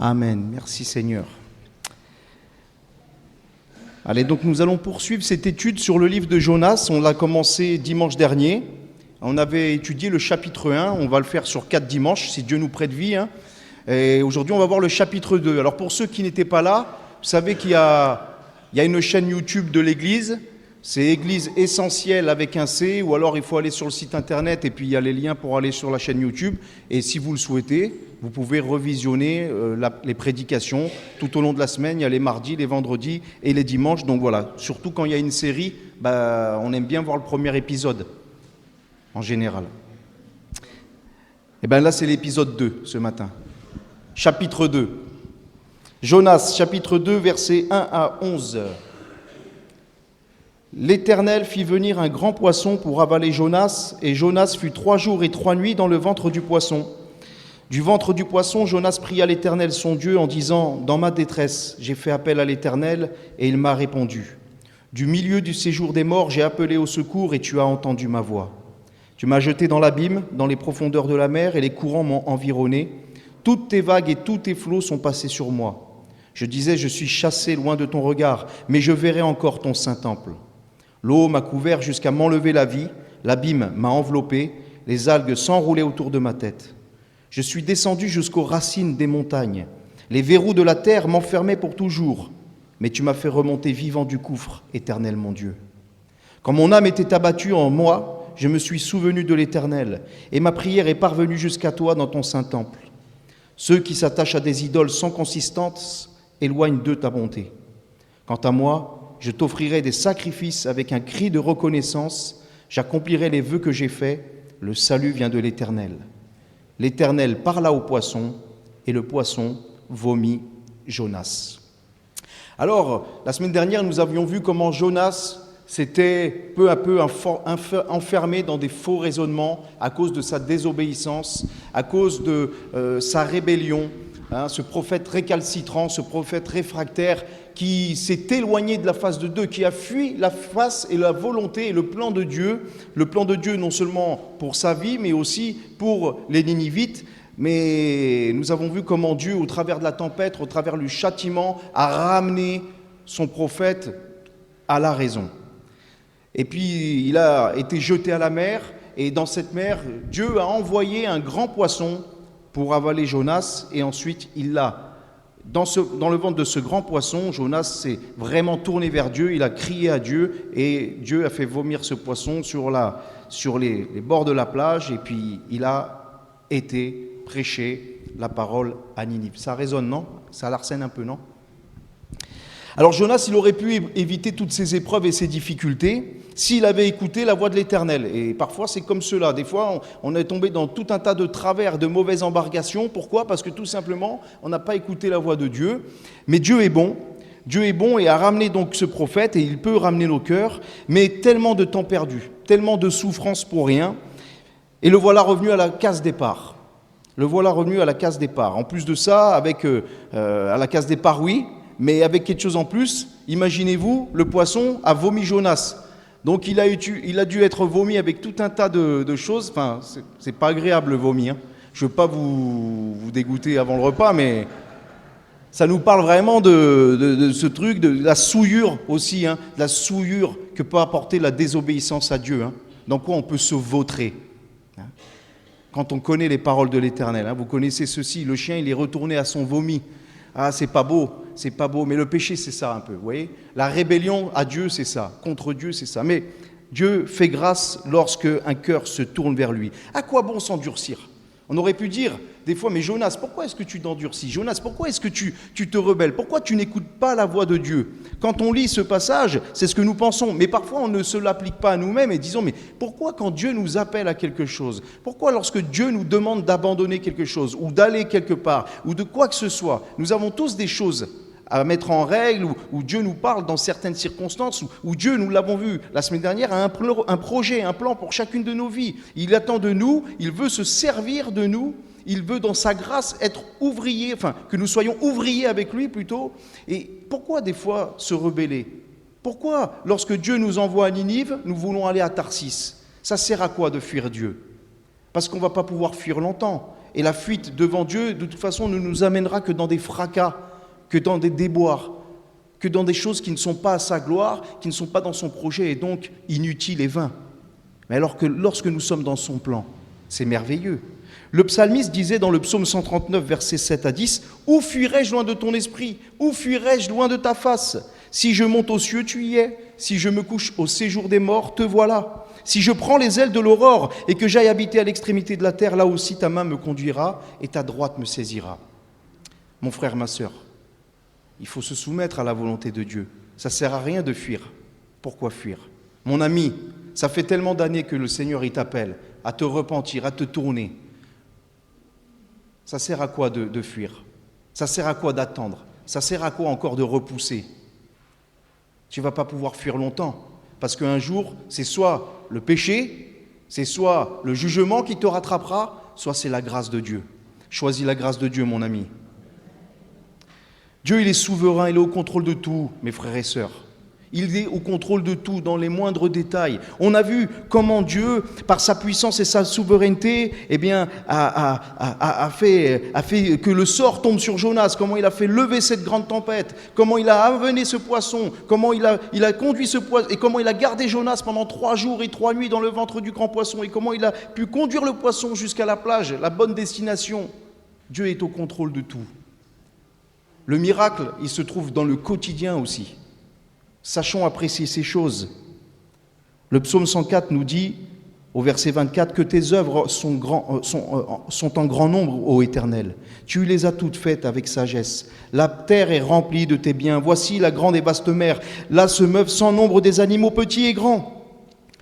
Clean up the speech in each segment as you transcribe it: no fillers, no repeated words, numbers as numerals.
Amen. Merci Seigneur. Allez, donc nous allons poursuivre cette étude sur le livre de Jonas. On l'a commencé dimanche dernier. On avait étudié le chapitre 1. On va le faire sur 4 dimanches, si Dieu nous prête vie. Et aujourd'hui, on va voir le chapitre 2. Alors pour ceux qui n'étaient pas là, vous savez qu'il y a une chaîne YouTube de l'Église. C'est Église Essentielle avec un C, ou alors il faut aller sur le site internet et puis il y a les liens pour aller sur la chaîne YouTube. Et si vous le souhaitez, vous pouvez revisionner les prédications tout au long de la semaine. Il y a les mardis, les vendredis et les dimanches. Donc voilà, surtout quand il y a une série, on aime bien voir le premier épisode, en général. Et bien là, c'est l'épisode 2 ce matin. Chapitre 2. Jonas, chapitre 2, versets 1 à 11. L'Éternel fit venir un grand poisson pour avaler Jonas, et Jonas fut 3 jours et 3 nuits dans le ventre du poisson. Du ventre du poisson, Jonas pria l'Éternel son Dieu en disant « Dans ma détresse, j'ai fait appel à l'Éternel, et il m'a répondu. Du milieu du séjour des morts, j'ai appelé au secours, et tu as entendu ma voix. Tu m'as jeté dans l'abîme, dans les profondeurs de la mer, et les courants m'ont environné. Toutes tes vagues et tous tes flots sont passés sur moi. Je disais, je suis chassé loin de ton regard, mais je verrai encore ton saint temple. L'eau m'a couvert jusqu'à m'enlever la vie, l'abîme m'a enveloppé, les algues s'enroulaient autour de ma tête. Je suis descendu jusqu'aux racines des montagnes. Les verrous de la terre m'enfermaient pour toujours, mais tu m'as fait remonter vivant du gouffre, Éternel mon Dieu. Quand mon âme était abattue en moi, je me suis souvenu de l'Éternel, et ma prière est parvenue jusqu'à toi dans ton saint temple. Ceux qui s'attachent à des idoles sans consistance éloignent d'eux ta bonté. Quant à moi, je t'offrirai des sacrifices avec un cri de reconnaissance. J'accomplirai les vœux que j'ai faits. Le salut vient de l'Éternel. L'Éternel parla au poisson, et le poisson vomit Jonas. Alors, la semaine dernière, nous avions vu comment Jonas s'était peu à peu enfermé dans des faux raisonnements à cause de sa désobéissance, à cause de sa rébellion. Ce prophète récalcitrant, ce prophète réfractaire qui s'est éloigné de la face de Dieu, qui a fui la face et la volonté et le plan de Dieu non seulement pour sa vie, mais aussi pour les Ninivites. Mais nous avons vu comment Dieu, au travers de la tempête, au travers du châtiment, a ramené son prophète à la raison. Et puis il a été jeté à la mer, et dans cette mer, Dieu a envoyé un grand poisson pour avaler Jonas, et ensuite il l'a. Dans le ventre de ce grand poisson, Jonas s'est vraiment tourné vers Dieu, il a crié à Dieu, et Dieu a fait vomir ce poisson sur les bords de la plage, et puis il a été prêcher la parole à Ninive. Ça résonne, non? Ça l'arsène un peu, non? Alors Jonas, il aurait pu éviter toutes ces épreuves et ces difficultés s'il avait écouté la voix de l'Éternel. Et parfois, c'est comme cela. Des fois, on est tombé dans tout un tas de travers, de mauvaises embarcations. Pourquoi? Parce que tout simplement, on n'a pas écouté la voix de Dieu. Mais Dieu est bon. Dieu est bon et a ramené donc ce prophète, et il peut ramener nos cœurs. Mais tellement de temps perdu, tellement de souffrance pour rien. Et le voilà revenu à la case départ. Le voilà revenu à la case départ. En plus de ça, à la case départ, oui, mais avec quelque chose en plus, imaginez-vous, le poisson a vomi Jonas. Donc il a dû être vomi avec tout un tas de choses. Enfin, c'est pas agréable le vomi. Je veux pas vous dégoûter avant le repas, mais ça nous parle vraiment de ce truc, de la souillure aussi, de la souillure que peut apporter la désobéissance à Dieu. Dans quoi on peut se vautrer. Quand on connaît les paroles de l'Éternel, vous connaissez ceci, le chien il est retourné à son vomi. Ah, c'est pas beau, mais le péché c'est ça un peu, vous voyez. La rébellion à Dieu c'est ça, contre Dieu c'est ça. Mais Dieu fait grâce lorsque un cœur se tourne vers lui. À quoi bon s'endurcir? On aurait pu dire des fois, mais Jonas, pourquoi est-ce que tu t'endurcis? Jonas, pourquoi est-ce que tu te rebelles? Pourquoi tu n'écoutes pas la voix de Dieu? Quand on lit ce passage, c'est ce que nous pensons. Mais parfois, on ne se l'applique pas à nous-mêmes et disons, mais pourquoi quand Dieu nous appelle à quelque chose? Pourquoi lorsque Dieu nous demande d'abandonner quelque chose ou d'aller quelque part ou de quoi que ce soit? Nous avons tous des choses à mettre en règle, où Dieu nous parle dans certaines circonstances, où Dieu, nous l'avons vu la semaine dernière, a un projet, un plan pour chacune de nos vies. Il attend de nous, il veut se servir de nous, il veut dans sa grâce être ouvrier, que nous soyons ouvriers avec lui plutôt. Et pourquoi des fois se rebeller? Pourquoi, lorsque Dieu nous envoie à Ninive, nous voulons aller à Tarsis? Ça sert à quoi de fuir Dieu? Parce qu'on ne va pas pouvoir fuir longtemps. et la fuite devant Dieu, de toute façon, ne nous amènera que dans des fracas, que dans des déboires, que dans des choses qui ne sont pas à sa gloire, qui ne sont pas dans son projet, et donc inutiles et vains. Mais alors que lorsque nous sommes dans son plan, c'est merveilleux. Le psalmiste disait dans le psaume 139, versets 7 à 10, « Où fuirais-je loin de ton esprit? Où fuirais-je loin de ta face? Si je monte aux cieux, tu y es. Si je me couche au séjour des morts, te voilà. Si je prends les ailes de l'aurore et que j'aille habiter à l'extrémité de la terre, là aussi ta main me conduira et ta droite me saisira. » Mon frère, ma sœur, il faut se soumettre à la volonté de Dieu. Ça ne sert à rien de fuir. Pourquoi fuir? Mon ami, ça fait tellement d'années que le Seigneur il t'appelle à te repentir, à te tourner. Ça sert à quoi de fuir? Ça sert à quoi d'attendre? Ça sert à quoi encore de repousser? Tu ne vas pas pouvoir fuir longtemps, parce qu'un jour, c'est soit le péché, c'est soit le jugement qui te rattrapera, soit c'est la grâce de Dieu. Choisis la grâce de Dieu, mon ami. Dieu, il est souverain, il est au contrôle de tout, mes frères et sœurs. Il est au contrôle de tout, dans les moindres détails. On a vu comment Dieu, par sa puissance et sa souveraineté, a fait que le sort tombe sur Jonas, comment il a fait lever cette grande tempête, comment il a amené ce poisson, comment il a conduit ce poisson, et comment il a gardé Jonas pendant 3 jours et 3 nuits dans le ventre du grand poisson, et comment il a pu conduire le poisson jusqu'à la plage, la bonne destination. Dieu est au contrôle de tout. Le miracle, il se trouve dans le quotidien aussi. Sachons apprécier ces choses. Le psaume 104 nous dit, au verset 24, que tes œuvres sont en grand nombre, ô Éternel. Tu les as toutes faites avec sagesse. La terre est remplie de tes biens. Voici la grande et vaste mer. Là se meuvent sans nombre des animaux petits et grands.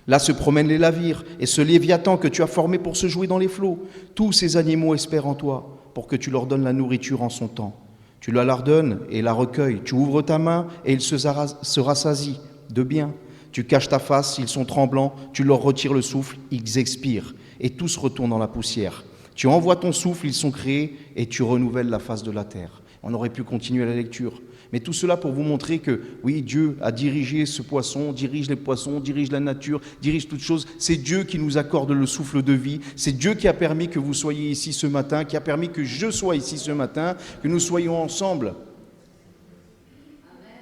Là se promènent les navires et ce léviathan que tu as formé pour se jouer dans les flots. Tous ces animaux espèrent en toi pour que tu leur donnes la nourriture en son temps. Tu la leur donnes et la recueilles. Tu ouvres ta main et ils se rassasient de bien. Tu caches ta face, ils sont tremblants. Tu leur retires le souffle, ils expirent. Et tous retournent dans la poussière. Tu envoies ton souffle, ils sont créés et tu renouvelles la face de la terre. On aurait pu continuer la lecture. Mais tout cela pour vous montrer que, oui, Dieu a dirigé ce poisson, dirige les poissons, dirige la nature, dirige toutes choses. C'est Dieu qui nous accorde le souffle de vie. C'est Dieu qui a permis que vous soyez ici ce matin, qui a permis que je sois ici ce matin, que nous soyons ensemble.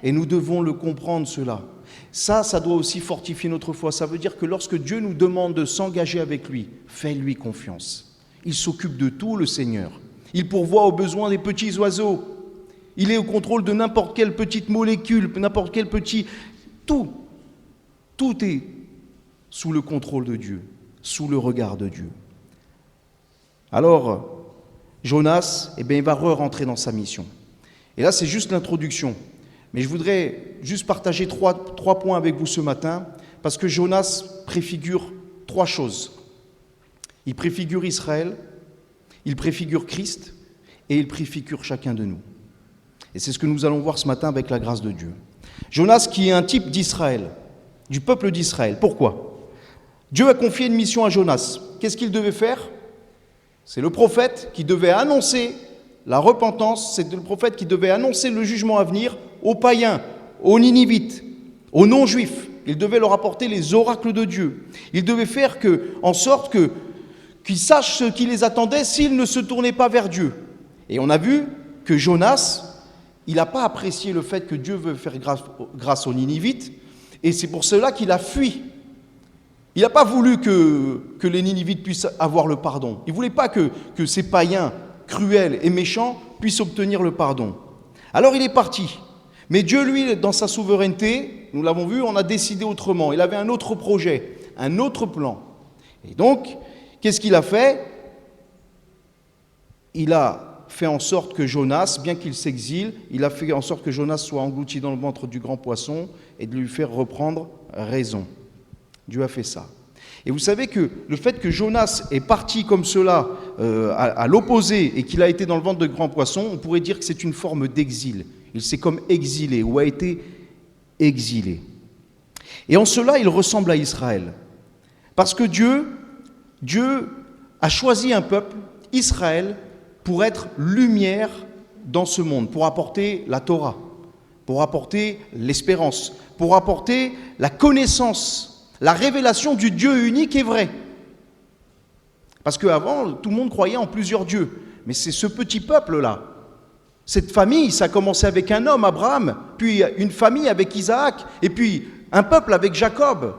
Et nous devons le comprendre, cela. Ça doit aussi fortifier notre foi. Ça veut dire que lorsque Dieu nous demande de s'engager avec lui, fais-lui confiance. Il s'occupe de tout, le Seigneur. Il pourvoit aux besoins des petits oiseaux. Il est au contrôle de n'importe quelle petite molécule, n'importe quel petit... Tout est sous le contrôle de Dieu, sous le regard de Dieu. Alors, Jonas, il va rentrer dans sa mission. Et là, c'est juste l'introduction. Mais je voudrais juste partager trois points avec vous ce matin, parce que Jonas préfigure 3 choses. Il préfigure Israël, il préfigure Christ, et il préfigure chacun de nous. Et c'est ce que nous allons voir ce matin avec la grâce de Dieu. Jonas qui est un type d'Israël, du peuple d'Israël. Pourquoi? Dieu a confié une mission à Jonas. Qu'est-ce qu'il devait faire? C'est le prophète qui devait annoncer la repentance, c'est le prophète qui devait annoncer le jugement à venir aux païens, aux Ninivites, aux non-juifs. Il devait leur apporter les oracles de Dieu. Il devait faire en sorte qu'ils sachent ce qui les attendait s'ils ne se tournaient pas vers Dieu. Et on a vu que Jonas, il n'a pas apprécié le fait que Dieu veut faire grâce aux Ninivites, et c'est pour cela qu'il a fui. Il n'a pas voulu que les Ninivites puissent avoir le pardon. Il ne voulait pas que ces païens cruels et méchants puissent obtenir le pardon. Alors il est parti. Mais Dieu, lui, dans sa souveraineté, nous l'avons vu, on a décidé autrement. Il avait un autre projet, un autre plan. Et donc, qu'est-ce qu'il a fait? Il a fait en sorte que Jonas, bien qu'il s'exile, il a fait en sorte que Jonas soit englouti dans le ventre du grand poisson et de lui faire reprendre raison. Dieu a fait ça. Et vous savez que le fait que Jonas est parti comme cela, à l'opposé, et qu'il a été dans le ventre de grand poisson, on pourrait dire que c'est une forme d'exil. Il s'est comme exilé ou a été exilé. Et en cela, il ressemble à Israël. Parce que Dieu a choisi un peuple, Israël, pour être lumière dans ce monde, pour apporter la Torah, pour apporter l'espérance, pour apporter la connaissance, la révélation du Dieu unique et vrai. Parce qu'avant, tout le monde croyait en plusieurs dieux. Mais c'est ce petit peuple-là. Cette famille, ça a commencé avec un homme, Abraham, puis une famille avec Isaac, et puis un peuple avec Jacob.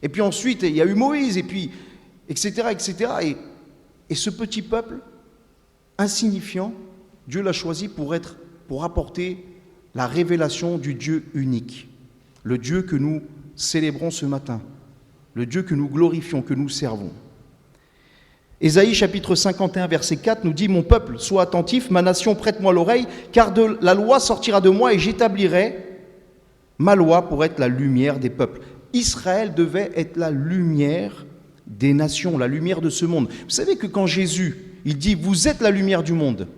Et puis ensuite, il y a eu Moïse, et puis, etc., etc. Et ce petit peuple, insignifiant, Dieu l'a choisi pour apporter la révélation du Dieu unique. Le Dieu que nous célébrons ce matin. Le Dieu que nous glorifions, que nous servons. Ésaïe chapitre 51 verset 4 nous dit « Mon peuple, sois attentif, ma nation, prête-moi l'oreille, car la loi sortira de moi et j'établirai ma loi pour être la lumière des peuples. » Israël devait être la lumière des nations, la lumière de ce monde. Vous savez que quand Jésus, il dit « Vous êtes la lumière du monde »,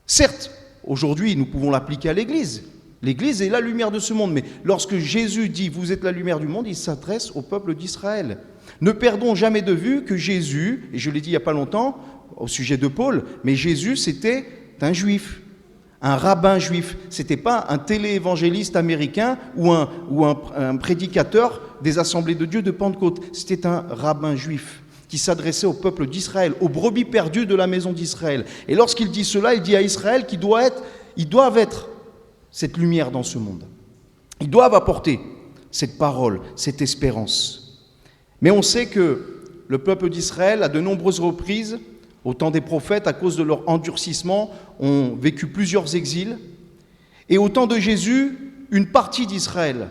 certes, aujourd'hui, nous pouvons l'appliquer à l'Église. L'Église est la lumière de ce monde, mais lorsque Jésus dit « Vous êtes la lumière du monde », il s'adresse au peuple d'Israël. Ne perdons jamais de vue que Jésus, et je l'ai dit il n'y a pas longtemps au sujet de Paul, mais Jésus c'était un juif, un rabbin juif. Ce n'était pas un téléévangéliste américain ou un prédicateur des assemblées de Dieu de Pentecôte. C'était un rabbin juif qui s'adressait au peuple d'Israël, aux brebis perdues de la maison d'Israël. Et lorsqu'il dit cela, il dit à Israël qu'ils doivent être cette lumière dans ce monde. Ils doivent apporter cette parole, cette espérance. Mais on sait que le peuple d'Israël, à de nombreuses reprises, au temps des prophètes, à cause de leur endurcissement, ont vécu plusieurs exils. Et au temps de Jésus, une partie d'Israël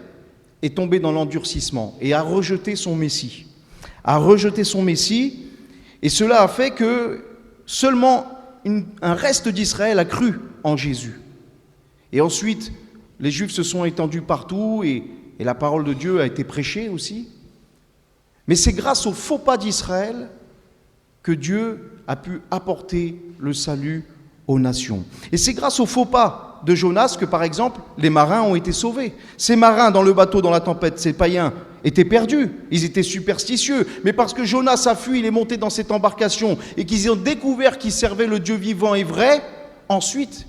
est tombée dans l'endurcissement et a rejeté son Messie. Et cela a fait que seulement un reste d'Israël a cru en Jésus. Et ensuite, les Juifs se sont étendus partout et la parole de Dieu a été prêchée aussi. Mais c'est grâce au faux pas d'Israël que Dieu a pu apporter le salut aux nations. Et c'est grâce au faux pas de Jonas que, par exemple, les marins ont été sauvés. Ces marins dans le bateau, dans la tempête, ces païens, étaient perdus. Ils étaient superstitieux. Mais parce que Jonas a fui, il est monté dans cette embarcation et qu'ils ont découvert qu'il servait le Dieu vivant et vrai, ensuite,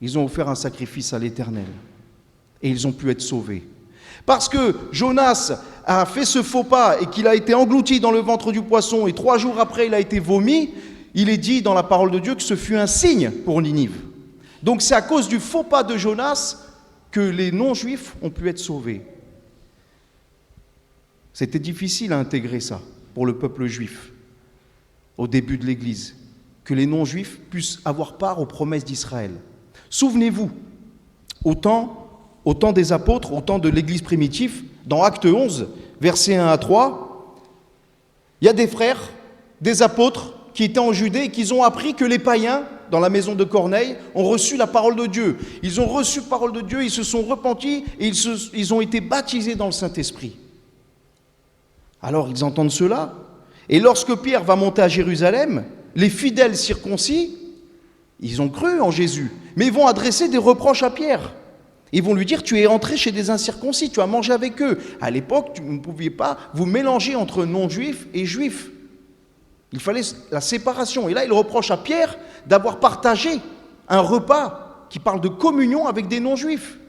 ils ont offert un sacrifice à l'Éternel. Et ils ont pu être sauvés. Parce que Jonas a fait ce faux pas et qu'il a été englouti dans le ventre du poisson et 3 jours après il a été vomi, il est dit dans la parole de Dieu que ce fut un signe pour Ninive. Donc c'est à cause du faux pas de Jonas que les non-juifs ont pu être sauvés. C'était difficile à intégrer ça pour le peuple juif au début de l'Église, que les non-juifs puissent avoir part aux promesses d'Israël. Souvenez-vous, au temps des apôtres, au temps de l'Église primitive, dans Acte 11, versets 1 à 3, il y a des frères, des apôtres qui étaient en Judée et qui ont appris que les païens, dans la maison de Corneille, ont reçu la parole de Dieu. Ils ont reçu la parole de Dieu, ils se sont repentis et ils ont été baptisés dans le Saint-Esprit. Alors ils entendent cela, et lorsque Pierre va monter à Jérusalem, les fidèles circoncis, ils ont cru en Jésus, mais ils vont adresser des reproches à Pierre. Ils vont lui dire, tu es entré chez des incirconcis, tu as mangé avec eux. À l'époque, vous ne pouviez pas vous mélanger entre non-juifs et juifs. Il fallait la séparation. Et là, il reproche à Pierre d'avoir partagé un repas qui parle de communion avec des non-juifs.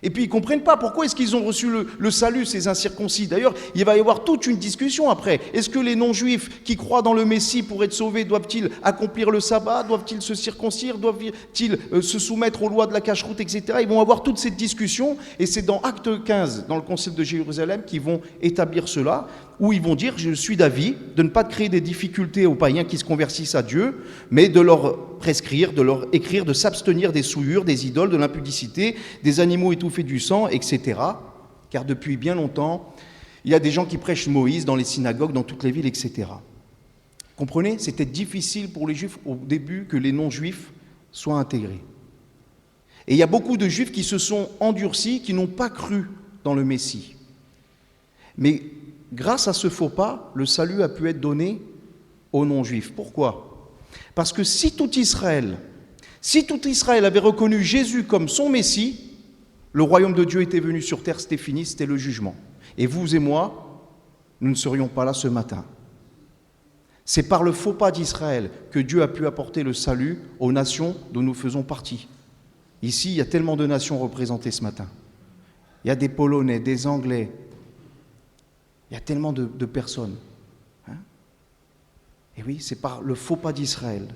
Et puis, ils ne comprennent pas pourquoi est-ce qu'ils ont reçu le salut, ces incirconcis. D'ailleurs, il va y avoir toute une discussion après. Est-ce que les non-juifs qui croient dans le Messie pour être sauvés, doivent-ils accomplir le sabbat? Doivent-ils se circoncire? Doivent-ils se soumettre aux lois de la cacheroute, etc. Ils vont avoir toute cette discussion. Et c'est dans Acte 15, dans le Concile de Jérusalem, qu'ils vont établir cela, où ils vont dire, je suis d'avis de ne pas créer des difficultés aux païens qui se convertissent à Dieu, mais de leur prescrire, de leur écrire, de s'abstenir des souillures, des idoles, de l'impudicité, des animaux étouffés du sang, etc. Car depuis bien longtemps, il y a des gens qui prêchent Moïse dans les synagogues, dans toutes les villes, etc. Comprenez? C'était difficile pour les Juifs au début que les non-Juifs soient intégrés. Et il y a beaucoup de Juifs qui se sont endurcis, qui n'ont pas cru dans le Messie. Mais grâce à ce faux pas, le salut a pu être donné aux non-Juifs. Pourquoi? Parce que si tout Israël avait reconnu Jésus comme son Messie, le royaume de Dieu était venu sur terre, c'était fini, c'était le jugement. Et vous et moi, nous ne serions pas là ce matin. C'est par le faux pas d'Israël que Dieu a pu apporter le salut aux nations dont nous faisons partie. Ici, il y a tellement de nations représentées ce matin. Il y a des Polonais, des Anglais, il y a tellement de personnes. Et oui, c'est par le faux pas d'Israël.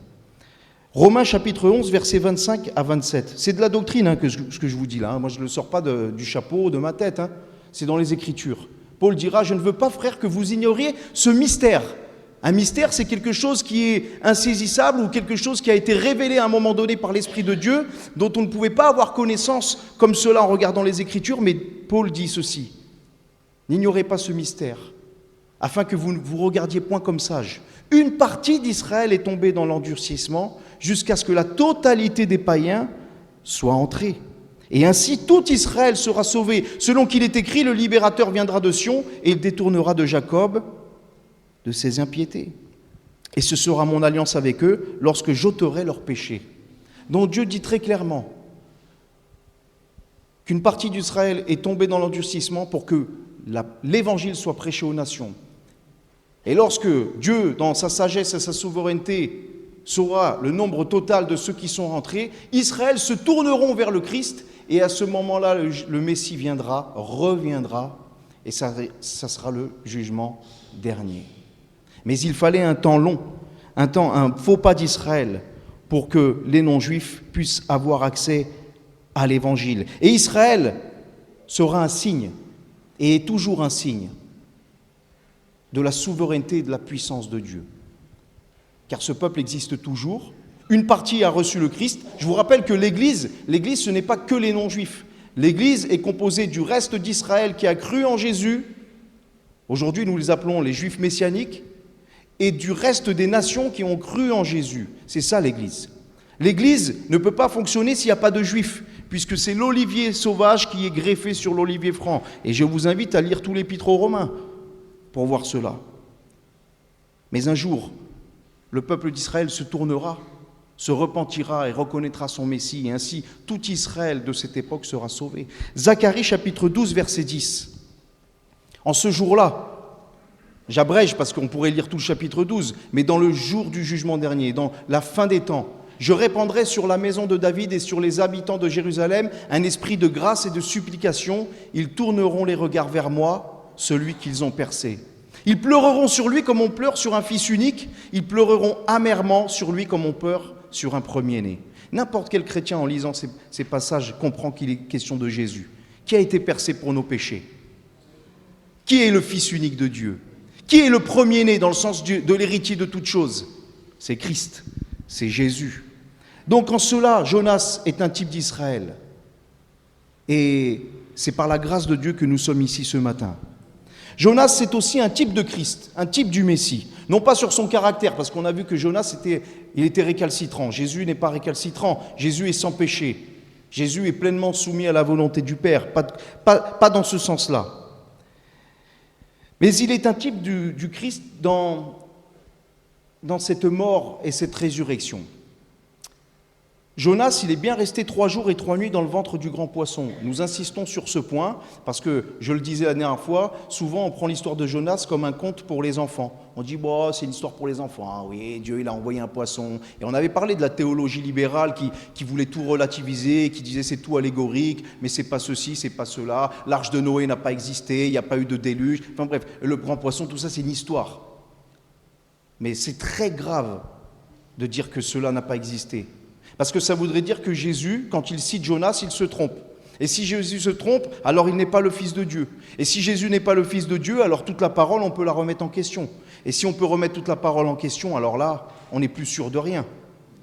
Romains chapitre 11, versets 25 à 27. C'est de la doctrine ce que je vous dis là. Moi, je ne le sors pas du chapeau, de ma tête. C'est dans les Écritures. Paul dira, je ne veux pas, frères, que vous ignoriez ce mystère. Un mystère, c'est quelque chose qui est insaisissable ou quelque chose qui a été révélé à un moment donné par l'Esprit de Dieu, dont on ne pouvait pas avoir connaissance comme cela en regardant les Écritures. Mais Paul dit ceci, n'ignorez pas ce mystère, afin que vous ne vous regardiez point comme sages. Une partie d'Israël est tombée dans l'endurcissement jusqu'à ce que la totalité des païens soit entrée. Et ainsi, tout Israël sera sauvé. Selon qu'il est écrit, le libérateur viendra de Sion et il détournera de Jacob de ses impiétés. Et ce sera mon alliance avec eux lorsque j'ôterai leurs péchés. Donc Dieu dit très clairement qu'une partie d'Israël est tombée dans l'endurcissement pour que l'évangile soit prêché aux nations. Et lorsque Dieu, dans sa sagesse et sa souveraineté, saura le nombre total de ceux qui sont rentrés, Israël se tourneront vers le Christ et à ce moment-là, le Messie viendra, reviendra et ça sera le jugement dernier. Mais il fallait un temps long, un faux pas d'Israël pour que les non-juifs puissent avoir accès à l'évangile. Et Israël sera un signe et est toujours un signe de la souveraineté et de la puissance de Dieu. Car ce peuple existe toujours. Une partie a reçu le Christ. Je vous rappelle que l'Église, ce n'est pas que les non-juifs. L'Église est composée du reste d'Israël qui a cru en Jésus. Aujourd'hui, nous les appelons les Juifs messianiques. Et du reste des nations qui ont cru en Jésus. C'est ça l'Église. L'Église ne peut pas fonctionner s'il n'y a pas de Juifs, puisque c'est l'olivier sauvage qui est greffé sur l'olivier franc. Et je vous invite à lire tout l'Épître aux Romains pour voir cela. Mais un jour, le peuple d'Israël se tournera, se repentira et reconnaîtra son Messie, et ainsi tout Israël de cette époque sera sauvé. Zacharie chapitre 12, verset 10. En ce jour-là, j'abrège parce qu'on pourrait lire tout le chapitre 12, mais dans le jour du jugement dernier, dans la fin des temps, je répandrai sur la maison de David et sur les habitants de Jérusalem un esprit de grâce et de supplication. Ils tourneront les regards vers moi, celui qu'ils ont percé. Ils pleureront sur lui comme on pleure sur un fils unique. Ils pleureront amèrement sur lui comme on pleure sur un premier-né. N'importe quel chrétien, en lisant ces passages, comprend qu'il est question de Jésus, qui a été percé pour nos péchés. Qui est le fils unique de Dieu? Qui est le premier-né dans le sens de l'héritier de toutes choses? C'est Christ, c'est Jésus. Donc en cela, Jonas est un type d'Israël. Et c'est par la grâce de Dieu que nous sommes ici ce matin. Jonas, c'est aussi un type de Christ, un type du Messie. Non pas sur son caractère, parce qu'on a vu que Jonas, il était récalcitrant. Jésus n'est pas récalcitrant. Jésus est sans péché. Jésus est pleinement soumis à la volonté du Père. Pas dans ce sens-là. Mais il est un type du Christ dans cette mort et cette résurrection. Jonas, il est bien resté 3 jours et 3 nuits dans le ventre du grand poisson. Nous insistons sur ce point, parce que, je le disais la dernière fois, souvent on prend l'histoire de Jonas comme un conte pour les enfants. On dit, bon, c'est une histoire pour les enfants. Ah oui, Dieu, il a envoyé un poisson. Et on avait parlé de la théologie libérale qui voulait tout relativiser, qui disait c'est tout allégorique, mais c'est pas ceci, c'est pas cela. L'arche de Noé n'a pas existé, il n'y a pas eu de déluge. Enfin bref, le grand poisson, tout ça, c'est une histoire. Mais c'est très grave de dire que cela n'a pas existé. Parce que ça voudrait dire que Jésus, quand il cite Jonas, il se trompe. Et si Jésus se trompe, alors il n'est pas le Fils de Dieu. Et si Jésus n'est pas le Fils de Dieu, alors toute la parole, on peut la remettre en question. Et si on peut remettre toute la parole en question, alors là, on n'est plus sûr de rien.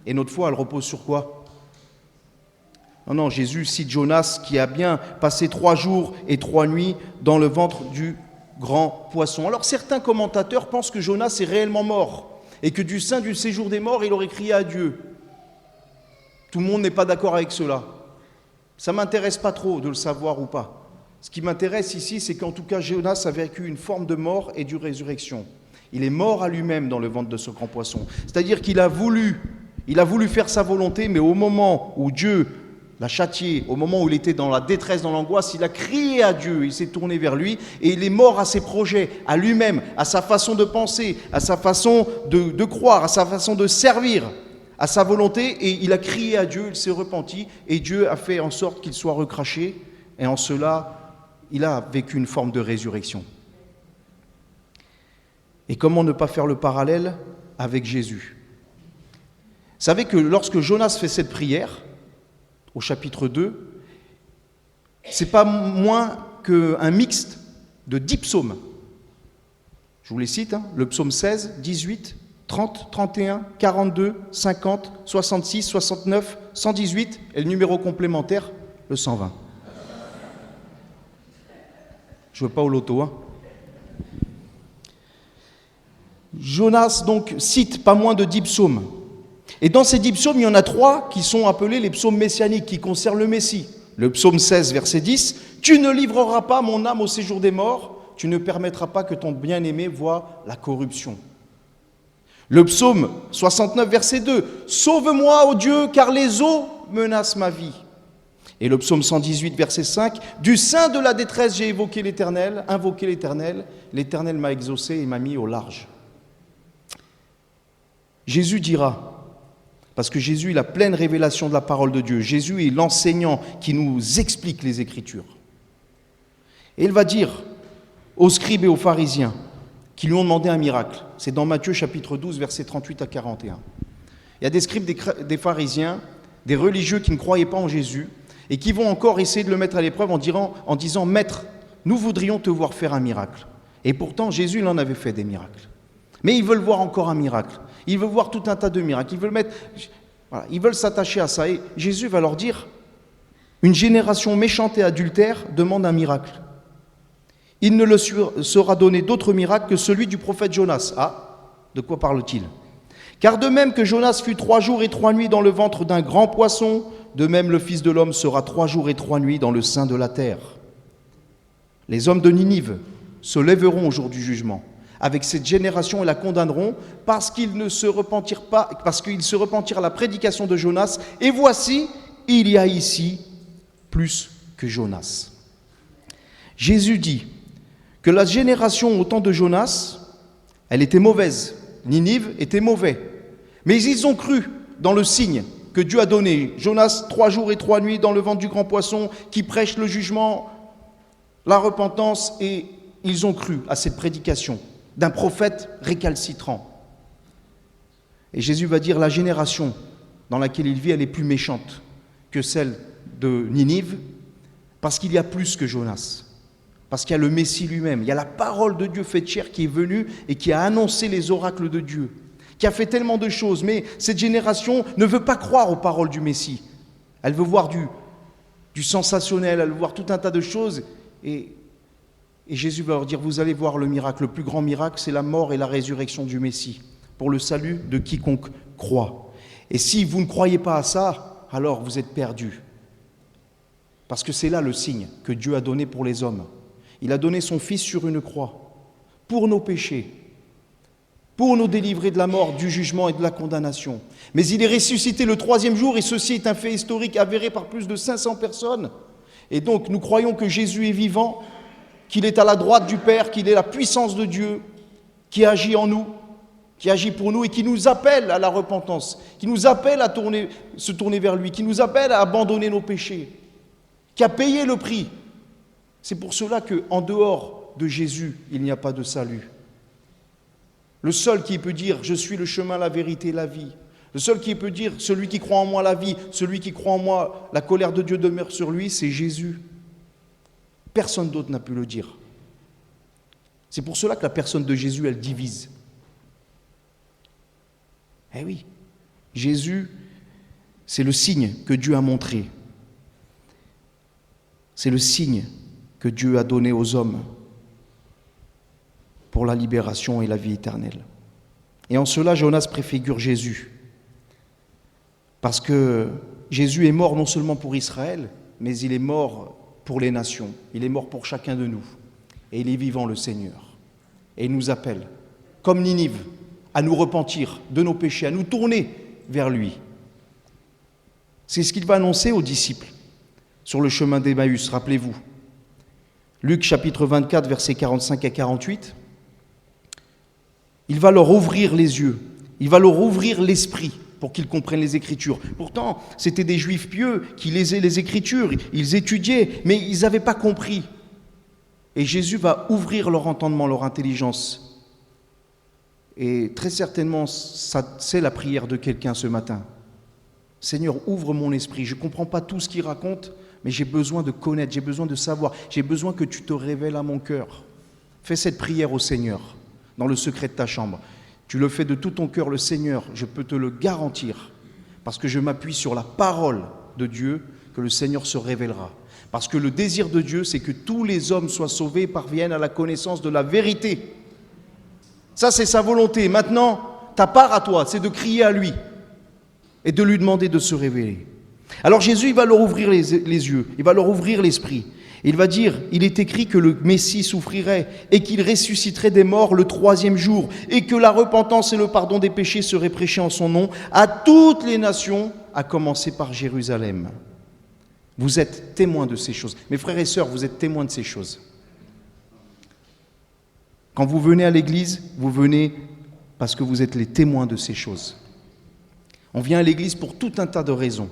Et notre foi, elle repose sur quoi? Non, Jésus cite Jonas qui a bien passé 3 jours et 3 nuits dans le ventre du grand poisson. Alors certains commentateurs pensent que Jonas est réellement mort et que du sein du séjour des morts, il aurait crié à Dieu. Tout le monde n'est pas d'accord avec cela. Ça ne m'intéresse pas trop de le savoir ou pas. Ce qui m'intéresse ici, c'est qu'en tout cas, Jonas a vécu une forme de mort et de résurrection. Il est mort à lui-même dans le ventre de ce grand poisson. C'est-à-dire qu'il a voulu faire sa volonté, mais au moment où Dieu l'a châtié, au moment où il était dans la détresse, dans l'angoisse, il a crié à Dieu, il s'est tourné vers lui, et il est mort à ses projets, à lui-même, à sa façon de penser, à sa façon de croire, à sa façon de servir, à sa volonté, et il a crié à Dieu, il s'est repenti, et Dieu a fait en sorte qu'il soit recraché, et en cela, il a vécu une forme de résurrection. Et comment ne pas faire le parallèle avec Jésus. Vous savez que lorsque Jonas fait cette prière, au chapitre 2, c'est pas moins qu'un mixte de 10 psaumes. Je vous les cite, le psaume 16, 18, 30, 31, 42, 50, 66, 69, 118 et le numéro complémentaire, le 120. Je ne veux pas au loto, Jonas donc cite pas moins de 10 psaumes. Et dans ces 10 psaumes, il y en a 3 qui sont appelés les psaumes messianiques, qui concernent le Messie. Le psaume 16, verset 10, « Tu ne livreras pas mon âme au séjour des morts, tu ne permettras pas que ton bien-aimé voie la corruption. » Le psaume 69, verset 2, « Sauve-moi, ô Dieu, car les eaux menacent ma vie. » Et le psaume 118, verset 5, « Du sein de la détresse, j'ai invoqué l'Éternel, l'Éternel m'a exaucé et m'a mis au large. » Jésus dira, parce que Jésus est la pleine révélation de la parole de Dieu, Jésus est l'enseignant qui nous explique les Écritures. Et il va dire aux scribes et aux pharisiens qui lui ont demandé un miracle, c'est dans Matthieu chapitre 12, versets 38 à 41. Il y a des scribes, des pharisiens, des religieux qui ne croyaient pas en Jésus et qui vont encore essayer de le mettre à l'épreuve en disant « Maître, nous voudrions te voir faire un miracle. » Et pourtant, Jésus, il en avait fait des miracles. Mais ils veulent voir encore un miracle. Ils veulent voir tout un tas de miracles. Ils veulent s'attacher à ça. Et Jésus va leur dire, une génération méchante et adultère demande un miracle. Il ne le sera donné d'autre miracle que celui du prophète Jonas. Ah, de quoi parle-t-il? Car de même que Jonas fut 3 jours et 3 nuits dans le ventre d'un grand poisson, de même le Fils de l'homme sera 3 jours et 3 nuits dans le sein de la terre. Les hommes de Ninive se lèveront au jour du jugement avec cette génération et la condamneront parce qu'ils se repentirent à la prédication de Jonas. Et voici, il y a ici plus que Jonas. Jésus dit que la génération au temps de Jonas, elle était mauvaise. Ninive était mauvais. Mais ils ont cru dans le signe que Dieu a donné. Jonas, 3 jours et 3 nuits dans le ventre du grand poisson, qui prêche le jugement, la repentance, et ils ont cru à cette prédication d'un prophète récalcitrant. Et Jésus va dire, la génération dans laquelle il vit, elle est plus méchante que celle de Ninive, parce qu'il y a plus que Jonas, parce qu'il y a le Messie lui-même, il y a la parole de Dieu faite chair qui est venue et qui a annoncé les oracles de Dieu, qui a fait tellement de choses, mais cette génération ne veut pas croire aux paroles du Messie. Elle veut voir du sensationnel, elle veut voir tout un tas de choses, et Jésus va leur dire, vous allez voir le miracle, le plus grand miracle, c'est la mort et la résurrection du Messie, pour le salut de quiconque croit. Et si vous ne croyez pas à ça, alors vous êtes perdus. Parce que c'est là le signe que Dieu a donné pour les hommes. Il a donné son Fils sur une croix, pour nos péchés, pour nous délivrer de la mort, du jugement et de la condamnation. Mais il est ressuscité le 3e jour, et ceci est un fait historique avéré par plus de 500 personnes. Et donc nous croyons que Jésus est vivant, qu'il est à la droite du Père, qu'il est la puissance de Dieu, qui agit en nous, qui agit pour nous et qui nous appelle à la repentance, qui nous appelle à se tourner vers lui, qui nous appelle à abandonner nos péchés, qui a payé le prix. C'est pour cela qu'en dehors de Jésus, il n'y a pas de salut. Le seul qui peut dire « Je suis le chemin, la vérité et la vie », le seul qui peut dire « Celui qui croit en moi la vie, celui qui croit en moi, la colère de Dieu demeure sur lui », c'est Jésus. Personne d'autre n'a pu le dire. C'est pour cela que la personne de Jésus, elle divise. Eh oui, Jésus, c'est le signe que Dieu a montré. C'est le signe que Dieu a donné aux hommes pour la libération et la vie éternelle. Et en cela, Jonas préfigure Jésus. Parce que Jésus est mort non seulement pour Israël, mais il est mort pour les nations. Il est mort pour chacun de nous. Et il est vivant, le Seigneur. Et il nous appelle, comme Ninive, à nous repentir de nos péchés, à nous tourner vers lui. C'est ce qu'il va annoncer aux disciples sur le chemin d'Emmaüs, rappelez-vous. Luc chapitre 24, versets 45 à 48. Il va leur ouvrir les yeux, il va leur ouvrir l'esprit pour qu'ils comprennent les Écritures. Pourtant, c'était des Juifs pieux qui lisaient les Écritures, ils étudiaient, mais ils n'avaient pas compris. Et Jésus va ouvrir leur entendement, leur intelligence. Et très certainement, c'est la prière de quelqu'un ce matin. Seigneur, ouvre mon esprit. Je ne comprends pas tout ce qu'il raconte, mais j'ai besoin de connaître, j'ai besoin de savoir, j'ai besoin que tu te révèles à mon cœur. Fais cette prière au Seigneur, dans le secret de ta chambre. Tu le fais de tout ton cœur, le Seigneur, je peux te le garantir, parce que je m'appuie sur la parole de Dieu, que le Seigneur se révélera. Parce que le désir de Dieu, c'est que tous les hommes soient sauvés et parviennent à la connaissance de la vérité. Ça, c'est sa volonté. Maintenant, ta part à toi, c'est de crier à lui et de lui demander de se révéler. Alors Jésus, il va leur ouvrir les yeux, il va leur ouvrir l'esprit. Il va dire, il est écrit que le Messie souffrirait et qu'il ressusciterait des morts le 3e jour et que la repentance et le pardon des péchés seraient prêchés en son nom à toutes les nations, à commencer par Jérusalem. Vous êtes témoins de ces choses. Mes frères et sœurs, vous êtes témoins de ces choses. Quand vous venez à l'église, vous venez parce que vous êtes les témoins de ces choses. On vient à l'église pour tout un tas de raisons.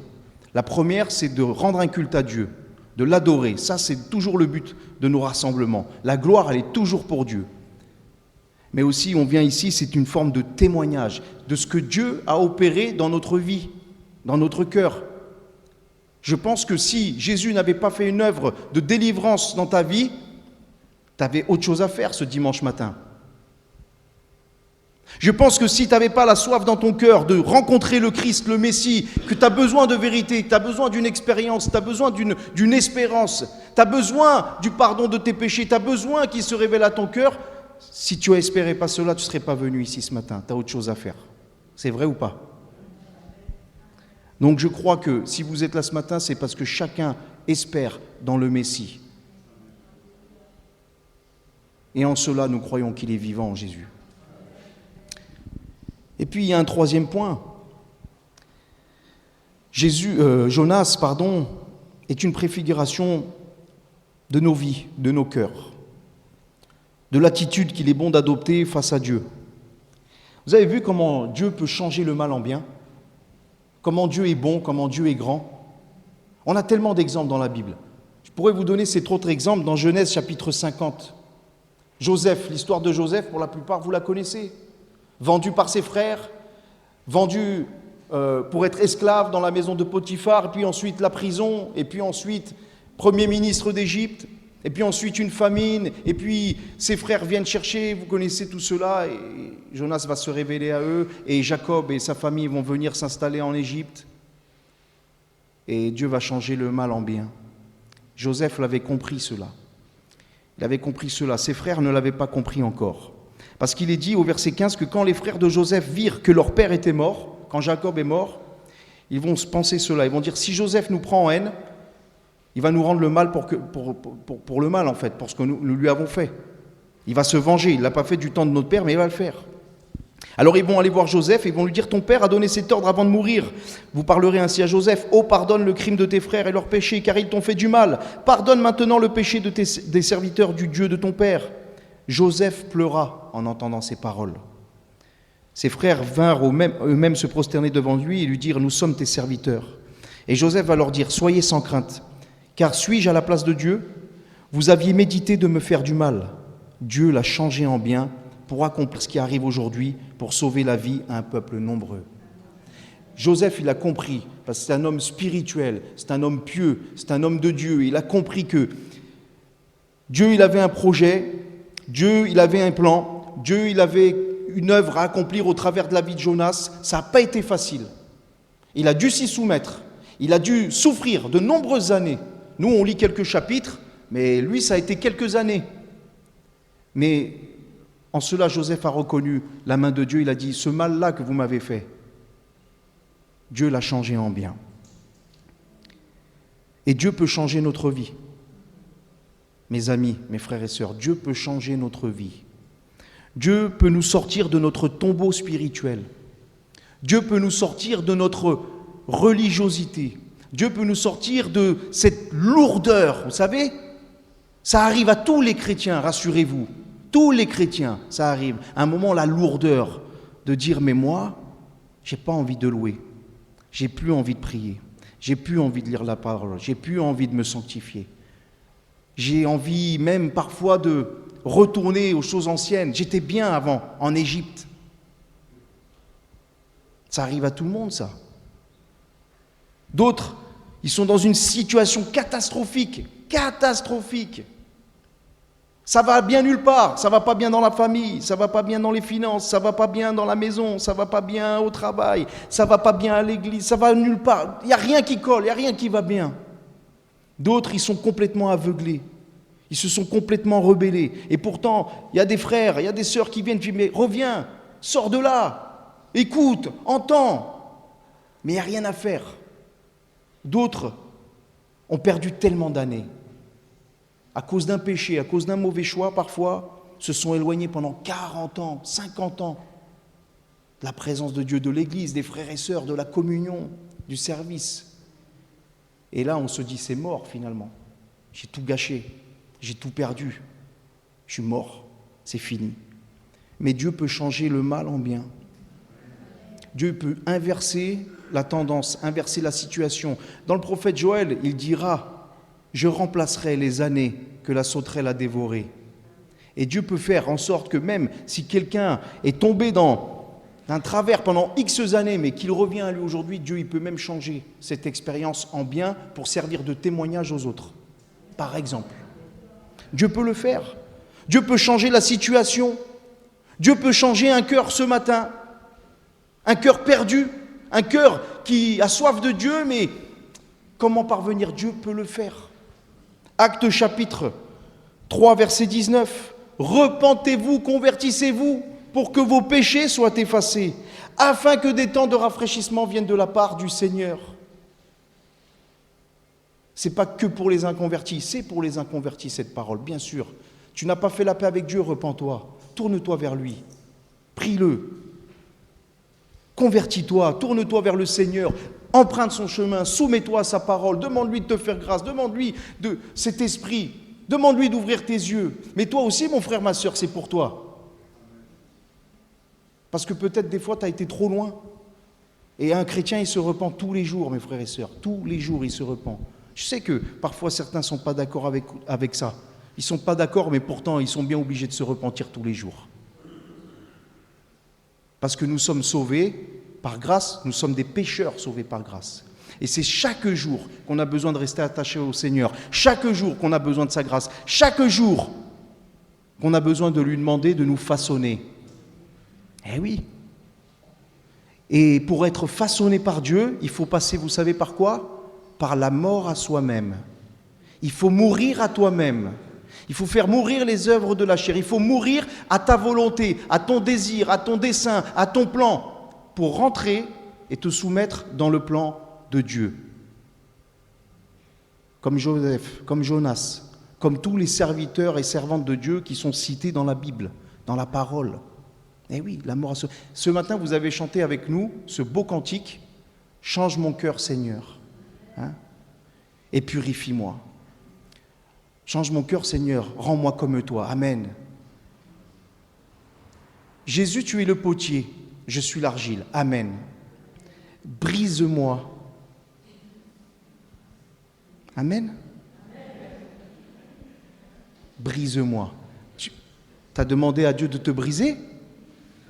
La première, c'est de rendre un culte à Dieu, de l'adorer. Ça, c'est toujours le but de nos rassemblements. La gloire, elle est toujours pour Dieu. Mais aussi, on vient ici, c'est une forme de témoignage de ce que Dieu a opéré dans notre vie, dans notre cœur. Je pense que si Jésus n'avait pas fait une œuvre de délivrance dans ta vie, tu avais autre chose à faire ce dimanche matin. Je pense que si tu n'avais pas la soif dans ton cœur de rencontrer le Christ, le Messie, que tu as besoin de vérité, que tu as besoin d'une expérience, tu as besoin d'une espérance, tu as besoin du pardon de tes péchés, tu as besoin qu'il se révèle à ton cœur, si tu n'espérais pas cela, tu ne serais pas venu ici ce matin, tu as autre chose à faire. C'est vrai ou pas ? Donc je crois que si vous êtes là ce matin, c'est parce que chacun espère dans le Messie. Et en cela, nous croyons qu'il est vivant en Jésus. Et puis, il y a un troisième point. Jonas, est une préfiguration de nos vies, de nos cœurs, de l'attitude qu'il est bon d'adopter face à Dieu. Vous avez vu comment Dieu peut changer le mal en bien ? Comment Dieu est bon, comment Dieu est grand ? On a tellement d'exemples dans la Bible. Je pourrais vous donner cet autre exemple dans Genèse chapitre 50. Joseph, l'histoire de Joseph, pour la plupart, vous la connaissez. Vendu par ses frères, vendu pour être esclave dans la maison de Potiphar, et puis ensuite la prison, et puis ensuite premier ministre d'Égypte, et puis ensuite une famine, et puis ses frères viennent chercher, vous connaissez tout cela, et Jonas va se révéler à eux, et Jacob et sa famille vont venir s'installer en Égypte, et Dieu va changer le mal en bien. Joseph l'avait compris cela. Il avait compris cela. Ses frères ne l'avaient pas compris encore. Parce qu'il est dit au verset 15 que quand les frères de Joseph virent que leur père était mort, quand Jacob est mort, ils vont se penser cela. Ils vont dire, si Joseph nous prend en haine, il va nous rendre le mal pour le mal, en fait, pour ce que nous lui avons fait. Il va se venger. Il ne l'a pas fait du temps de notre père, mais il va le faire. Alors ils vont aller voir Joseph et ils vont lui dire, ton père a donné cet ordre avant de mourir. Vous parlerez ainsi à Joseph, oh, pardonne le crime de tes frères et leurs péchés, car ils t'ont fait du mal. Pardonne maintenant le péché des serviteurs du Dieu de ton père. Joseph pleura en entendant ces paroles. Ses frères vinrent eux-mêmes se prosterner devant lui et lui dire, nous sommes tes serviteurs. Et Joseph va leur dire, soyez sans crainte, car suis-je à la place de Dieu ? Vous aviez médité de me faire du mal. Dieu l'a changé en bien pour accomplir ce qui arrive aujourd'hui, pour sauver la vie à un peuple nombreux. Joseph, il a compris, parce que c'est un homme spirituel, c'est un homme pieux, c'est un homme de Dieu. Il a compris que Dieu, il avait un projet, Dieu, il avait un plan, Dieu, il avait une œuvre à accomplir au travers de la vie de Jonas. Ça n'a pas été facile. Il a dû s'y soumettre. Il a dû souffrir de nombreuses années. Nous, on lit quelques chapitres, mais lui, ça a été quelques années. Mais en cela, Joseph a reconnu la main de Dieu. Il a dit, ce mal-là que vous m'avez fait, Dieu l'a changé en bien. Et Dieu peut changer notre vie. Mes amis, mes frères et sœurs, Dieu peut changer notre vie. Dieu peut nous sortir de notre tombeau spirituel. Dieu peut nous sortir de notre religiosité. Dieu peut nous sortir de cette lourdeur. Vous savez, ça arrive à tous les chrétiens, rassurez-vous. Tous les chrétiens, ça arrive. À un moment, la lourdeur de dire, mais moi, j'ai pas envie de louer. J'ai plus envie de prier. J'ai plus envie de lire la parole. J'ai plus envie de me sanctifier. J'ai envie même parfois de retourner aux choses anciennes. J'étais bien avant, en Égypte. Ça arrive à tout le monde, ça. D'autres, ils sont dans une situation catastrophique. Ça va bien nulle part, ça va pas bien dans la famille, ça va pas bien dans les finances, ça va pas bien dans la maison, ça va pas bien au travail, ça va pas bien à l'église, ça va nulle part. Il n'y a rien qui colle, il n'y a rien qui va bien. D'autres, ils sont complètement aveuglés. Ils se sont complètement rebellés. Et pourtant, il y a des frères, il y a des sœurs qui viennent, qui disent, mais reviens, sors de là, écoute, entends. Mais il n'y a rien à faire. D'autres ont perdu tellement d'années. À cause d'un péché, à cause d'un mauvais choix, parfois, se sont éloignés pendant 40 ans, 50 ans de la présence de Dieu, de l'Église, des frères et sœurs, de la communion, du service. Et là, on se dit, c'est mort finalement. J'ai tout gâché, j'ai tout perdu. Je suis mort, c'est fini. Mais Dieu peut changer le mal en bien. Dieu peut inverser la tendance, inverser la situation. Dans le prophète Joël, il dira, je remplacerai les années que la sauterelle a dévorées. Et Dieu peut faire en sorte que même si quelqu'un est tombé dans un travers pendant X années, mais qu'il revient à lui aujourd'hui, Dieu il peut même changer cette expérience en bien pour servir de témoignage aux autres. Par exemple, Dieu peut le faire. Dieu peut changer la situation. Dieu peut changer un cœur ce matin, un cœur perdu, un cœur qui a soif de Dieu, mais comment parvenir? Dieu peut le faire. Actes chapitre 3, verset 19. Repentez-vous, convertissez-vous, pour que vos péchés soient effacés, afin que des temps de rafraîchissement viennent de la part du Seigneur. Ce n'est pas que pour les inconvertis, c'est pour les inconvertis cette parole, bien sûr. Tu n'as pas fait la paix avec Dieu, repens-toi, tourne-toi vers lui, prie-le, convertis-toi, tourne-toi vers le Seigneur, emprunte son chemin, soumets-toi à sa parole, demande-lui de te faire grâce, demande-lui de cet esprit, demande-lui d'ouvrir tes yeux. Mais toi aussi, mon frère, ma sœur, c'est pour toi. Parce que peut-être des fois, tu as été trop loin. Et un chrétien, il se repent tous les jours, mes frères et sœurs, tous les jours, il se repent. Je sais que parfois, certains ne sont pas d'accord avec ça. Ils ne sont pas d'accord, mais pourtant, ils sont bien obligés de se repentir tous les jours. Parce que nous sommes sauvés par grâce, nous sommes des pécheurs sauvés par grâce. Et c'est chaque jour qu'on a besoin de rester attaché au Seigneur, chaque jour qu'on a besoin de sa grâce, chaque jour qu'on a besoin de lui demander de nous façonner. Eh oui. Et pour être façonné par Dieu, il faut passer, vous savez par quoi? Par la mort à soi-même. Il faut mourir à toi-même. Il faut faire mourir les œuvres de la chair. Il faut mourir à ta volonté, à ton désir, à ton dessein, à ton plan, pour rentrer et te soumettre dans le plan de Dieu. Comme Joseph, comme Jonas, comme tous les serviteurs et servantes de Dieu qui sont cités dans la Bible, dans la parole. Eh oui, la mort à soi. Ce matin, vous avez chanté avec nous ce beau cantique, « Change mon cœur, Seigneur, et purifie-moi. » Change mon cœur, Seigneur, rends-moi comme toi. Amen. Jésus, tu es le potier, je suis l'argile. Amen. Brise-moi. Amen. Brise-moi. Tu as demandé à Dieu de te briser?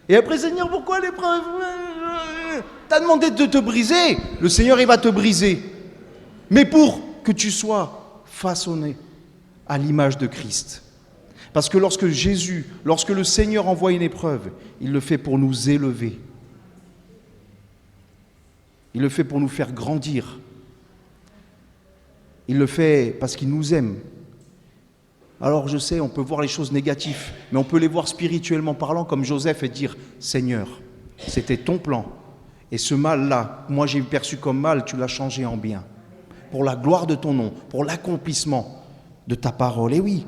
Et après, Seigneur, pourquoi l'épreuve? Tu as demandé de te briser. Le Seigneur, il va te briser. Mais pour que tu sois façonné à l'image de Christ. Parce que lorsque le Seigneur envoie une épreuve, il le fait pour nous élever. Il le fait pour nous faire grandir. Il le fait parce qu'il nous aime. Alors je sais, on peut voir les choses négatives, mais on peut les voir spirituellement parlant, comme Joseph, et dire « Seigneur, c'était ton plan. Et ce mal-là, moi j'ai perçu comme mal, tu l'as changé en bien. Pour la gloire de ton nom, pour l'accomplissement de ta parole. » Et oui,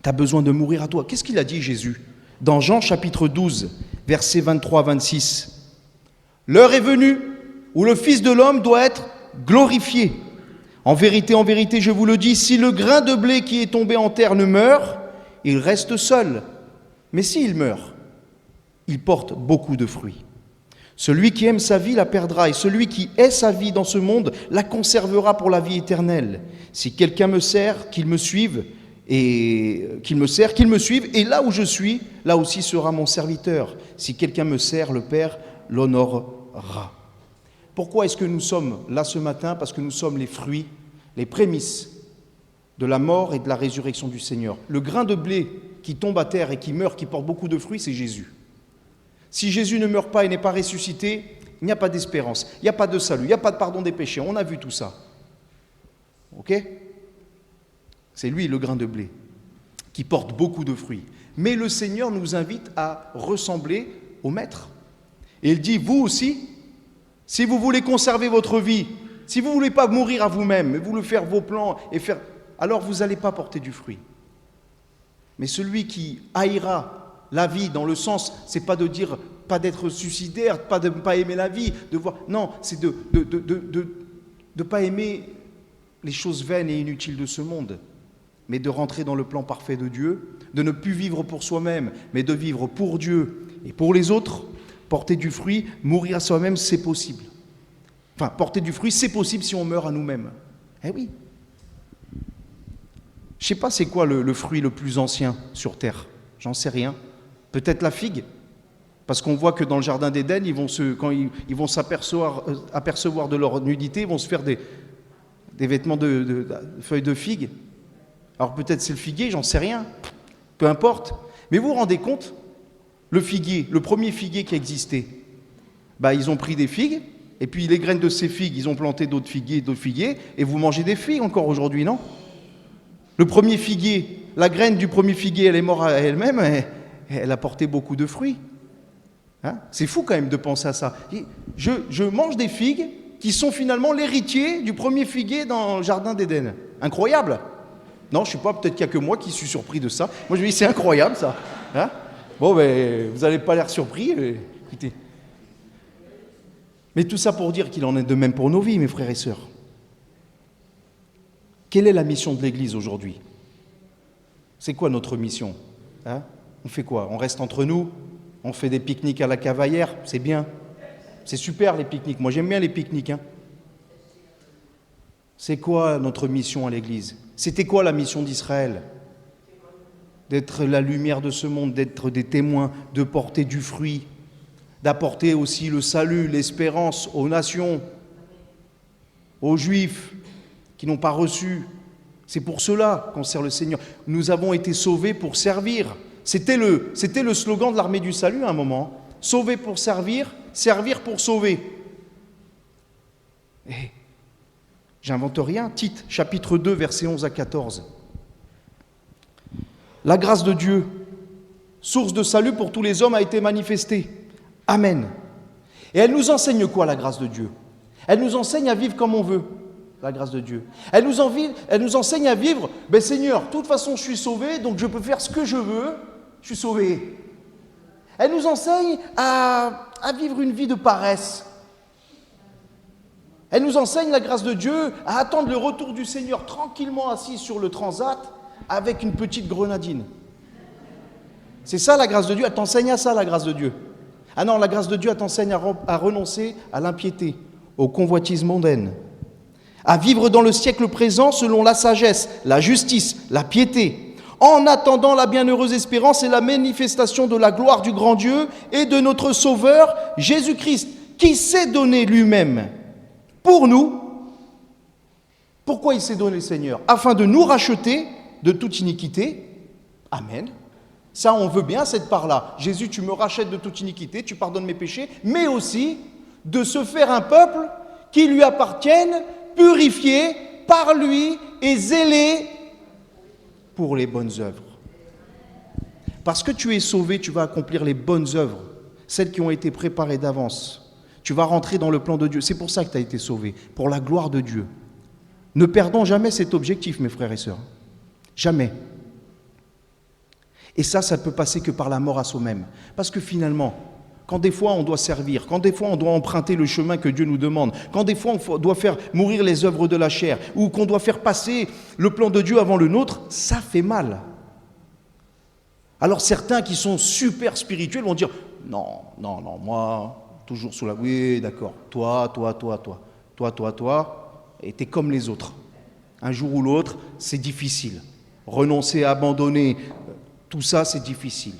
tu as besoin de mourir à toi. Qu'est-ce qu'il a dit Jésus? Dans Jean chapitre 12, versets 23-26. « L'heure est venue où le Fils de l'homme doit être glorifié. En vérité, je vous le dis, si le grain de blé qui est tombé en terre ne meurt, il reste seul. Mais s'il meurt, il porte beaucoup de fruits. Celui qui aime sa vie la perdra, et celui qui hait sa vie dans ce monde la conservera pour la vie éternelle. Si quelqu'un me sert, qu'il me suive, et là où je suis, là aussi sera mon serviteur. Si quelqu'un me sert, le Père l'honorera. Pourquoi est-ce que nous sommes là ce matin? Parce que nous sommes les fruits, les prémices de la mort et de la résurrection du Seigneur. Le grain de blé qui tombe à terre et qui meurt, qui porte beaucoup de fruits, c'est Jésus. Si Jésus ne meurt pas et n'est pas ressuscité, il n'y a pas d'espérance, il n'y a pas de salut, il n'y a pas de pardon des péchés. On a vu tout ça. Ok? C'est lui le grain de blé qui porte beaucoup de fruits. Mais le Seigneur nous invite à ressembler au Maître. Et il dit, vous aussi, si vous voulez conserver votre vie, si vous ne voulez pas mourir à vous-même, mais vous voulez faire vos plans, alors vous n'allez pas porter du fruit. Mais celui qui haïra la vie, dans le sens, c'est pas de dire, pas d'être suicidaire, pas de ne pas aimer la vie, de voir, non, c'est de ne pas aimer les choses vaines et inutiles de ce monde, mais de rentrer dans le plan parfait de Dieu, de ne plus vivre pour soi-même, mais de vivre pour Dieu et pour les autres. Porter du fruit, mourir à soi-même, c'est possible. Enfin, porter du fruit, c'est possible si on meurt à nous-mêmes. Eh oui. Je ne sais pas c'est quoi le fruit le plus ancien sur Terre. J'en sais rien. Peut-être la figue. Parce qu'on voit que dans le jardin d'Éden, quand ils vont apercevoir de leur nudité, ils vont se faire des vêtements de feuilles de figue. Alors peut-être c'est le figuier, j'en sais rien. Peu importe. Mais vous vous rendez compte, le figuier, le premier figuier qui existait, ils ont pris des figues, et puis les graines de ces figues, ils ont planté d'autres figuiers, et vous mangez des figues encore aujourd'hui, non? Le premier figuier, la graine du premier figuier, elle est morte à elle-même, elle a porté beaucoup de fruits. Hein? C'est fou quand même de penser à ça. Je mange des figues qui sont finalement l'héritier du premier figuier dans le jardin d'Éden. Incroyable! Non, je ne sais pas, peut-être qu'il n'y a que moi qui suis surpris de ça. Moi je me dis, c'est incroyable ça. Hein? Bon, vous n'avez pas l'air surpris. Écoutez. Mais tout ça pour dire qu'il en est de même pour nos vies, mes frères et sœurs. Quelle est la mission de l'Église aujourd'hui? C'est quoi notre mission? Hein? On fait quoi? On reste entre nous? On fait des pique-niques à la Cavaillère? C'est bien. C'est super les pique-niques. Moi j'aime bien les pique-niques. Hein? C'est quoi notre mission à l'Église? C'était quoi la mission d'Israël? D'être la lumière de ce monde, d'être des témoins, de porter du fruit, d'apporter aussi le salut, l'espérance aux nations, aux Juifs qui n'ont pas reçu. C'est pour cela qu'on sert le Seigneur. Nous avons été sauvés pour servir. C'était le slogan de l'armée du salut à un moment. Sauver pour servir, servir pour sauver. Et j'invente rien. Tite, chapitre 2, versets 11 à 14. La grâce de Dieu, source de salut pour tous les hommes, a été manifestée. Amen. Et elle nous enseigne quoi, la grâce de Dieu? Elle nous enseigne à vivre comme on veut, la grâce de Dieu. Elle nous enseigne à vivre, Seigneur, de toute façon je suis sauvé, donc je peux faire ce que je veux, je suis sauvé. Elle nous enseigne à vivre une vie de paresse. Elle nous enseigne, la grâce de Dieu, à attendre le retour du Seigneur tranquillement assis sur le transat avec une petite grenadine. C'est ça la grâce de Dieu, elle t'enseigne à ça, la grâce de Dieu. Ah non, la grâce de Dieu, elle t'enseigne à renoncer à l'impiété, aux convoitises mondaines, à vivre dans le siècle présent selon la sagesse, la justice, la piété, en attendant la bienheureuse espérance et la manifestation de la gloire du grand Dieu et de notre Sauveur, Jésus-Christ, qui s'est donné lui-même pour nous. Pourquoi il s'est donné, le Seigneur? Afin de nous racheter de toute iniquité. Amen. Ça, on veut bien cette part-là. Jésus, tu me rachètes de toute iniquité, tu pardonnes mes péchés, mais aussi de se faire un peuple qui lui appartienne, purifié par lui et zélé pour les bonnes œuvres. Parce que tu es sauvé, tu vas accomplir les bonnes œuvres, celles qui ont été préparées d'avance. Tu vas rentrer dans le plan de Dieu. C'est pour ça que tu as été sauvé, pour la gloire de Dieu. Ne perdons jamais cet objectif, mes frères et sœurs. Jamais. Et ça ne peut passer que par la mort à soi-même. Parce que finalement, quand des fois on doit servir, quand des fois on doit emprunter le chemin que Dieu nous demande, quand des fois on doit faire mourir les œuvres de la chair, ou qu'on doit faire passer le plan de Dieu avant le nôtre, ça fait mal. Alors certains qui sont super spirituels vont dire « Non, moi, toujours sous la... Oui, d'accord, toi, et t'es comme les autres. Un jour ou l'autre, c'est difficile. Renoncer, abandonner, tout ça, c'est difficile. »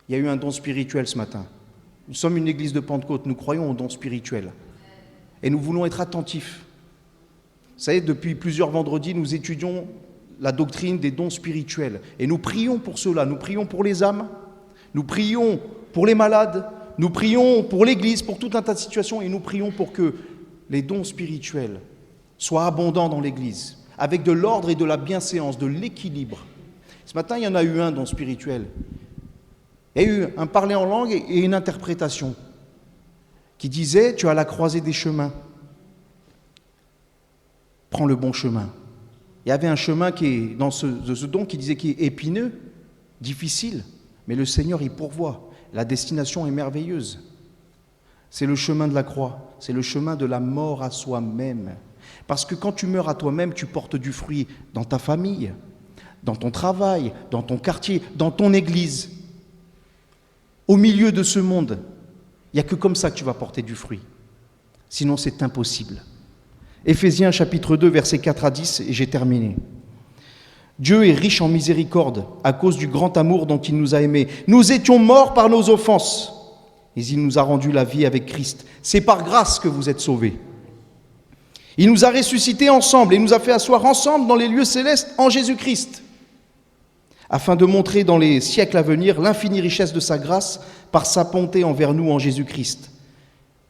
Il y a eu un don spirituel ce matin. Nous sommes une église de Pentecôte, nous croyons aux dons spirituels. Et nous voulons être attentifs. Vous savez, depuis plusieurs vendredis, nous étudions la doctrine des dons spirituels. Et nous prions pour cela, nous prions pour les âmes, nous prions pour les malades, nous prions pour l'église, pour tout un tas de situations, et nous prions pour que les dons spirituels soient abondants dans l'église, avec de l'ordre et de la bienséance, de l'équilibre. Ce matin, il y en a eu un don spirituel. Il y a eu un parler en langue et une interprétation qui disait « Tu as la croisée des chemins. Prends le bon chemin. » Il y avait un chemin qui est dans ce don qui disait qu'il est épineux, difficile, mais le Seigneur y pourvoit. La destination est merveilleuse. C'est le chemin de la croix, c'est le chemin de la mort à soi-même. Parce que quand tu meurs à toi-même, tu portes du fruit dans ta famille, dans ton travail, dans ton quartier, dans ton église. Au milieu de ce monde, il n'y a que comme ça que tu vas porter du fruit. Sinon, c'est impossible. Éphésiens chapitre 2, versets 4 à 10, et j'ai terminé. Dieu est riche en miséricorde à cause du grand amour dont il nous a aimés. Nous étions morts par nos offenses, mais il nous a rendu la vie avec Christ. C'est par grâce que vous êtes sauvés. Il nous a ressuscités ensemble et nous a fait asseoir ensemble dans les lieux célestes en Jésus-Christ, afin de montrer dans les siècles à venir l'infinie richesse de sa grâce par sa bonté envers nous en Jésus-Christ.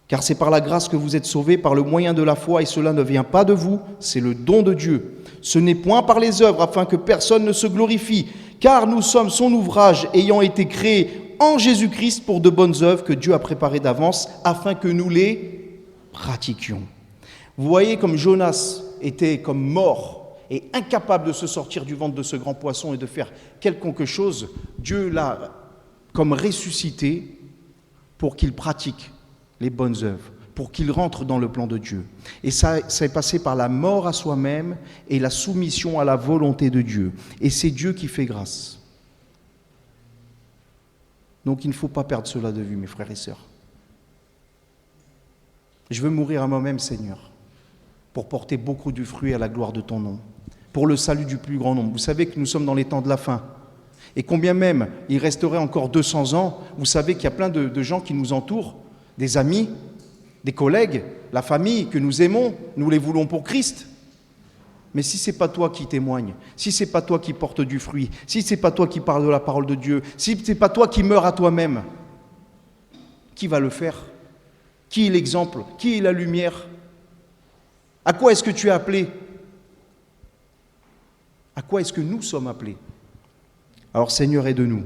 Car c'est par la grâce que vous êtes sauvés, par le moyen de la foi, et cela ne vient pas de vous, c'est le don de Dieu. Ce n'est point par les œuvres, afin que personne ne se glorifie, car nous sommes son ouvrage, ayant été créés en Jésus-Christ pour de bonnes œuvres que Dieu a préparées d'avance, afin que nous les pratiquions. Vous voyez comme Jonas était comme mort et incapable de se sortir du ventre de ce grand poisson et de faire quelconque chose, Dieu l'a comme ressuscité pour qu'il pratique les bonnes œuvres, pour qu'il rentre dans le plan de Dieu. Et ça est passé par la mort à soi-même et la soumission à la volonté de Dieu. Et c'est Dieu qui fait grâce. Donc il ne faut pas perdre cela de vue, mes frères et sœurs. Je veux mourir à moi-même, Seigneur, pour porter beaucoup de fruits à la gloire de ton nom, pour le salut du plus grand nombre. Vous savez que nous sommes dans les temps de la fin. Et combien même il resterait encore 200 ans, vous savez qu'il y a plein de gens qui nous entourent, des amis, des collègues, la famille que nous aimons, nous les voulons pour Christ. Mais si ce n'est pas toi qui témoigne, si ce n'est pas toi qui porte du fruit, si ce n'est pas toi qui parle de la parole de Dieu, si ce n'est pas toi qui meurs à toi-même, qui va le faire? Qui est l'exemple? Qui est la lumière? À quoi est-ce que tu es appelé? À quoi est-ce que nous sommes appelés? Alors Seigneur, aide-nous.